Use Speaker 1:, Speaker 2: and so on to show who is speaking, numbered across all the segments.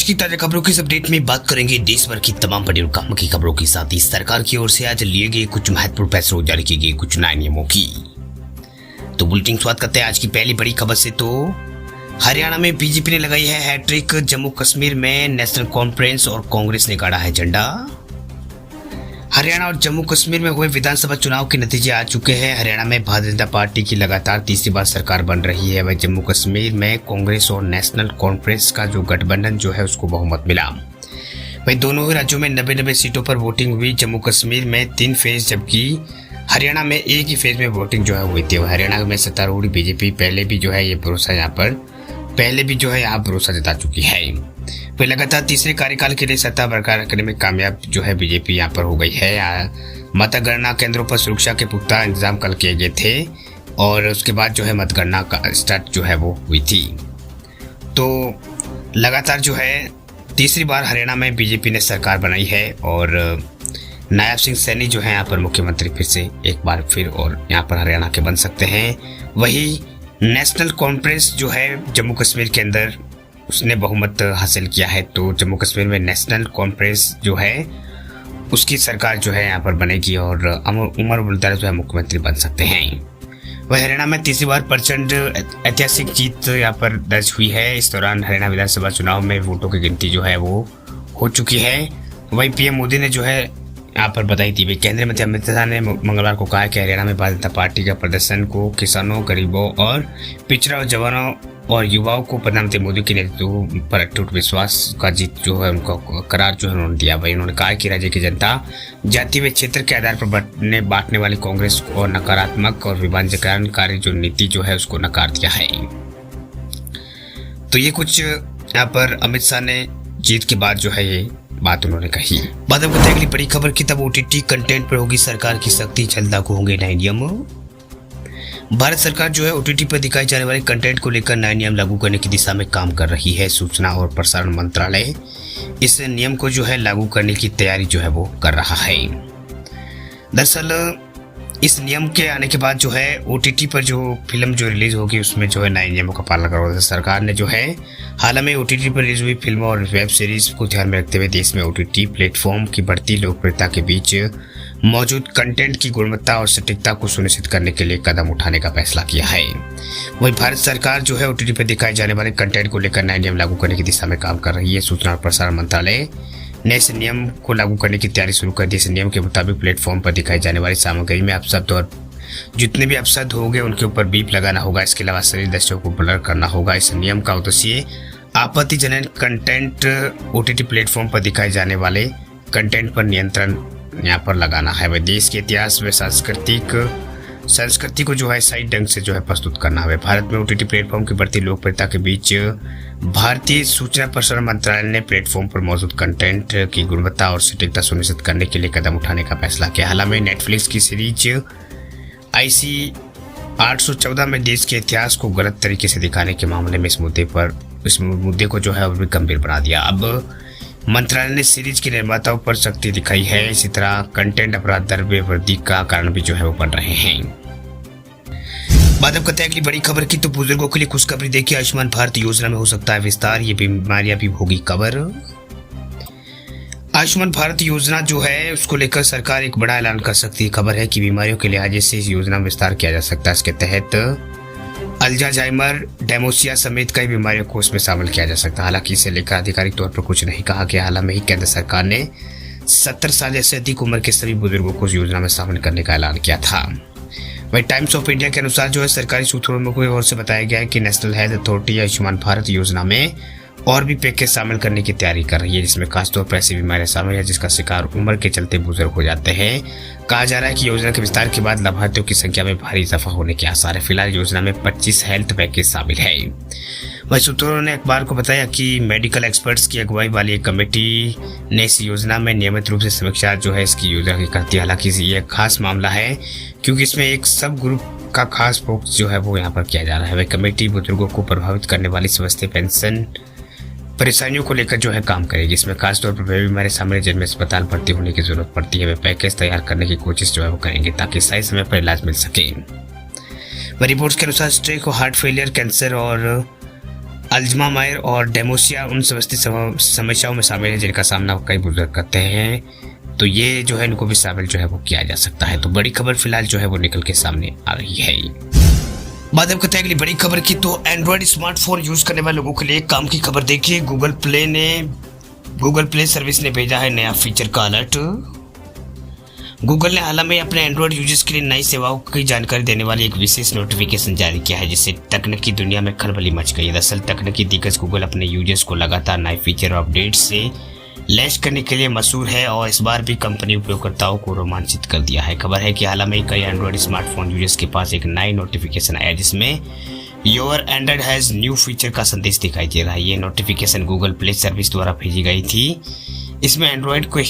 Speaker 1: की ताजा खबरों की इस अपडेट में बात करेंगे देश भर की तमाम बड़ी और काम की खबरों के साथ ही सरकार की ओर से आज लिए गए कुछ महत्वपूर्ण फैसलों जारी किए गए कुछ नए नियमों की। तो बुलेटिन शुरुआत करते हैं आज की पहली बड़ी खबर से। तो हरियाणा में बीजेपी ने लगाई है हैट्रिक, जम्मू कश्मीर में नेशनल कॉन्फ्रेंस और कांग्रेस ने गाड़ा है झंडा। हरियाणा और जम्मू कश्मीर में हुए विधानसभा चुनाव के नतीजे आ चुके हैं। हरियाणा में भारतीय जनता पार्टी की लगातार तीसरी बार सरकार बन रही है। वहीं जम्मू कश्मीर में कांग्रेस और नेशनल कॉन्फ्रेंस का जो गठबंधन जो है उसको बहुमत मिला। वहीं दोनों ही राज्यों में 90-90 सीटों पर वोटिंग हुई। जम्मू कश्मीर में 3 फेज जबकि हरियाणा में एक ही फेज में वोटिंग जो है हुई थी। हरियाणा में सत्तारूढ़ बीजेपी पहले भी जो है यहाँ भरोसा जता चुकी है। वह लगातार तीसरे कार्यकाल के लिए सत्ता बरकरार रखने में कामयाब जो है बीजेपी यहाँ पर हो गई है। मतगणना केंद्रों पर सुरक्षा के पुख्ता इंतजाम कल किए गए थे और उसके बाद जो है मतगणना का स्टार्ट जो है वो हुई थी। तो लगातार जो है तीसरी बार हरियाणा में बीजेपी ने सरकार बनाई है और नायब सिंह सैनी जो है यहाँ पर मुख्यमंत्री फिर से एक बार फिर और यहाँ पर हरियाणा के बन सकते हैं। वही नेशनल कॉन्फ्रेंस जो है जम्मू कश्मीर के अंदर उसने बहुमत हासिल किया है। तो जम्मू कश्मीर में नेशनल कॉन्फ्रेंस जो है उसकी सरकार जो है यहाँ पर बनेगी और उमर अब्दुल्ला जो है मुख्यमंत्री बन सकते हैं। वह हरियाणा में तीसरी बार प्रचंड ऐतिहासिक जीत यहाँ पर दर्ज हुई है। इस दौरान हरियाणा विधानसभा चुनाव में वोटों की गिनती जो है वो हो चुकी है। वहीं पीएम मोदी ने जो है यहाँ पर बताई थी। केंद्रीय मंत्री अमित शाह ने मंगलवार को कहा कि हरियाणा में भारतीय जनता पार्टी का प्रदर्शन को किसानों, गरीबों और पिछड़ा जवानों और युवाओं को प्रधानमंत्री मोदी के नेतृत्व पर अटूट विश्वास का जीत जो है उनको करार जो है उन्होंने दिया। वही उन्होंने कहा कि राज्य की जनता जाति व क्षेत्र के आधार पर बांटने वाली कांग्रेस और नकारात्मक और विभाजनकारी जो नीति जो है उसको नकार दिया है। तो ये कुछ यहाँ पर अमित शाह ने जीत के बाद जो है ये बात उन्होंने कही। बात हम करते हैं अगली बड़ी खबर की। तब OTT कंटेंट पर होगी सरकार की सख्ती, जल्द लागू होंगे नए नियम। भारत सरकार जो है OTT पर दिखाए जाने वाले कंटेंट को लेकर नए नियम लागू करने की दिशा में काम कर रही है। सूचना और प्रसारण मंत्रालय इस नियम को जो है लागू करने की तैयारी जो है वो कर रहा है। दरअसल इस नियम के आने के बाद जो है OTT पर जो फिल्म जो रिलीज होगी उसमें जो है नए नियमों का पालन करवाना। सरकार ने जो है हाल में OTT पर रिलीज हुई फिल्मों और वेब सीरीज को ध्यान में रखते हुए देश में OTT प्लेटफॉर्म की बढ़ती लोकप्रियता के बीच मौजूद कंटेंट की गुणवत्ता और सटीकता को सुनिश्चित करने के लिए कदम उठाने का फैसला किया है। वहीं भारत सरकार जो है OTT पर दिखाए जाने वाले कंटेंट को लेकर नए नियम लागू करने की दिशा में काम कर रही है। सूचना और प्रसारण मंत्रालय ने इस नियम को लागू करने की तैयारी शुरू कर दी। इस नियम के मुताबिक प्लेटफॉर्म पर दिखाई जाने वाली सामग्री में अपशब्द और जितने भी अपशब्द होंगे उनके ऊपर बीप लगाना होगा। इसके अलावा शरीर दृश्यों को ब्लर करना होगा। इस नियम का उद्देश्य आपत्तिजनक कंटेंट OTT प्लेटफॉर्म पर दिखाए जाने वाले कंटेंट पर नियंत्रण यहाँ पर लगाना है। वह देश के इतिहास व संस्कृति को जो है सही ढंग से जो है प्रस्तुत करना है। भारत में OTT प्लेटफॉर्म की बढ़ती लोकप्रियता के बीच भारतीय सूचना प्रसारण मंत्रालय ने प्लेटफॉर्म पर मौजूद कंटेंट की गुणवत्ता और सटीकता सुनिश्चित करने के लिए कदम उठाने का फैसला किया। हालांकि नेटफ्लिक्स की सीरीज IC 814 में देश के इतिहास को गलत तरीके से दिखाने के मामले में इस मुद्दे को जो है और भी गंभीर बना दिया। अब मंत्रालय ने सीरीज के निर्माताओं पर सख्ती दिखाई है। इसी तरह कंटेंट अपराध दर में वृद्धि का कारण भी जो है वो बन रहे हैं। बात अब करते हैं अगली बड़ी खबर की। तो बुजुर्गों के लिए खुशखबरी देखिए, आयुष्मान भारत योजना में हो सकता है विस्तार, ये बीमारियां भी होगी कवर। आयुष्मान भारत योजना जो है उसको लेकर सरकार एक बड़ा ऐलान कर सकती है। खबर है कि बीमारियों के लिहाज से इस योजना में विस्तार किया जा सकता है। इसके तहत अल्जाइमर, डेमेंशिया समेत कई बीमारियों को उसमें शामिल किया जा सकता है। हालांकि इसे लेकर आधिकारिक तौर पर कुछ नहीं कहा गया। हाल में ही केंद्र सरकार ने 70 साल से अधिक उम्र के सभी बुजुर्गों को इस योजना में शामिल करने का ऐलान किया था। वहीं टाइम्स ऑफ इंडिया के अनुसार जो है सरकारी सूत्रों की ओर से बताया गया है कि national health authority Ayushman Bharat योजना में और भी पैकेज शामिल करने की तैयारी कर रही है, जिसमें खासतौर पर ऐसी बीमारियां शामिल है जिसका शिकार उम्र के चलते बुजुर्ग हो जाते हैं। कहा जा रहा है कि योजना के विस्तार के बाद लाभार्थियों की संख्या में भारी इजाफा होने के आसार है। फिलहाल योजना में 25 हेल्थ पैकेज शामिल है। वहीं सूत्रों ने अखबार को बताया कि मेडिकल एक्सपर्ट्स की अगुवाई वाली एक कमेटी ने इस योजना में नियमित रूप से समीक्षा जो है इसकी योजना की करती है। हालांकि ये खास मामला है क्योंकि इसमें एक सब ग्रुप का खास फोकस जो है वो यहाँ पर किया जा रहा है। वह कमेटी बुजुर्गों को प्रभावित करने वाली स्वास्थ्य पेंशन परेशानियों को लेकर जो है काम करेगी। इसमें खासतौर पर वे बीमारी शामिल जिनमें अस्पताल भर्ती होने की जरूरत पड़ती है। वे पैकेज तैयार करने की कोशिश जो है वो करेंगे ताकि सही समय पर इलाज मिल सके। रिपोर्ट्स के अनुसार स्ट्रोक, हार्ट फेलियर, कैंसर और अल्जाइमर और डेमेंशिया उन समस्याओं में शामिल है जिनका सामना कई बुजुर्ग करते हैं, तो ये जो है इनको भी शामिल जो है वो किया जा सकता है। तो बड़ी खबर फिलहाल जो है वो निकल के सामने आ रही है। बात अब करते हैं अगली बड़ी खबर की। तो एंड्रॉयड स्मार्टफोन यूज करने वाले लोगों के लिए एक काम की खबर देखिए, गूगल प्ले सर्विस ने भेजा है नया फीचर का अलर्ट। गूगल ने हाल में अपने एंड्रॉयड यूजर्स के लिए नई सेवाओं की जानकारी देने वाली एक विशेष नोटिफिकेशन जारी किया है, जिससे तकनीकी दुनिया में खलबली मच गई है। दरअसल तकनीकी दिग्गज गूगल अपने यूजर्स को लगातार नए फीचर और अपडेट से लैस करने के लिए मशहूर है और इस बार भी कंपनी उपयोगकर्ताओं को रोमांचित कर दिया है। खबर है कि हाल में कई एंड्रॉयड स्मार्टफोन यूजर्स के पास एक नई नोटिफिकेशन आया जिसमें your Android has new feature का संदेश दिखाई दे रहा है। ये नोटिफिकेशन गूगल प्ले सर्विस द्वारा भेजी गई थी। इसमें एंड्रॉयड को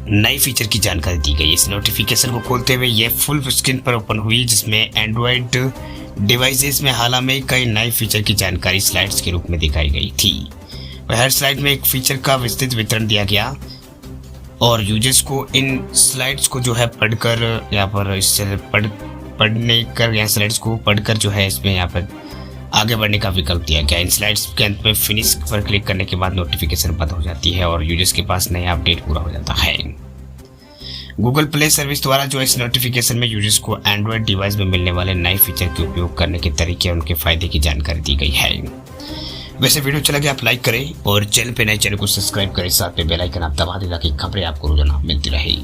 Speaker 1: नई फीचर की जानकारी दी गई। इस नोटिफिकेशन को खोलते हुए यह फुल स्क्रीन पर ओपन हुई, जिसमें एंड्रॉयड डिवाइसेस में हाल में कई नए फीचर की जानकारी स्लाइड्स के रूप में दिखाई गई थी। हर स्लाइड में एक फीचर का विस्तृत विवरण दिया गया और यूजर्स को इन स्लाइड्स को जो है पढ़कर यहाँ पर इससे पढ़ने कर या स्लाइड्स को पढ़कर जो है इसमें यहाँ पर आगे बढ़ने का विकल्प दिया गया। इन स्लाइड्स के अंत में फिनिश पर क्लिक करने के बाद नोटिफिकेशन बंद हो जाती है और यूजर्स के पास नया अपडेट पूरा हो जाता है। गूगल प्ले सर्विस द्वारा जो इस नोटिफिकेशन में यूजर्स को एंड्रॉयड डिवाइस में मिलने वाले नए फीचर के उपयोग करने के तरीके और उनके फायदे की जानकारी दी गई है। वैसे वीडियो चला गया आप लाइक करें और चैनल पे नए चैनल को सब्सक्राइब करें, साथ में बेल आइकन आप दबा दें ताकि खबरें आपको रोजाना मिलती रहे।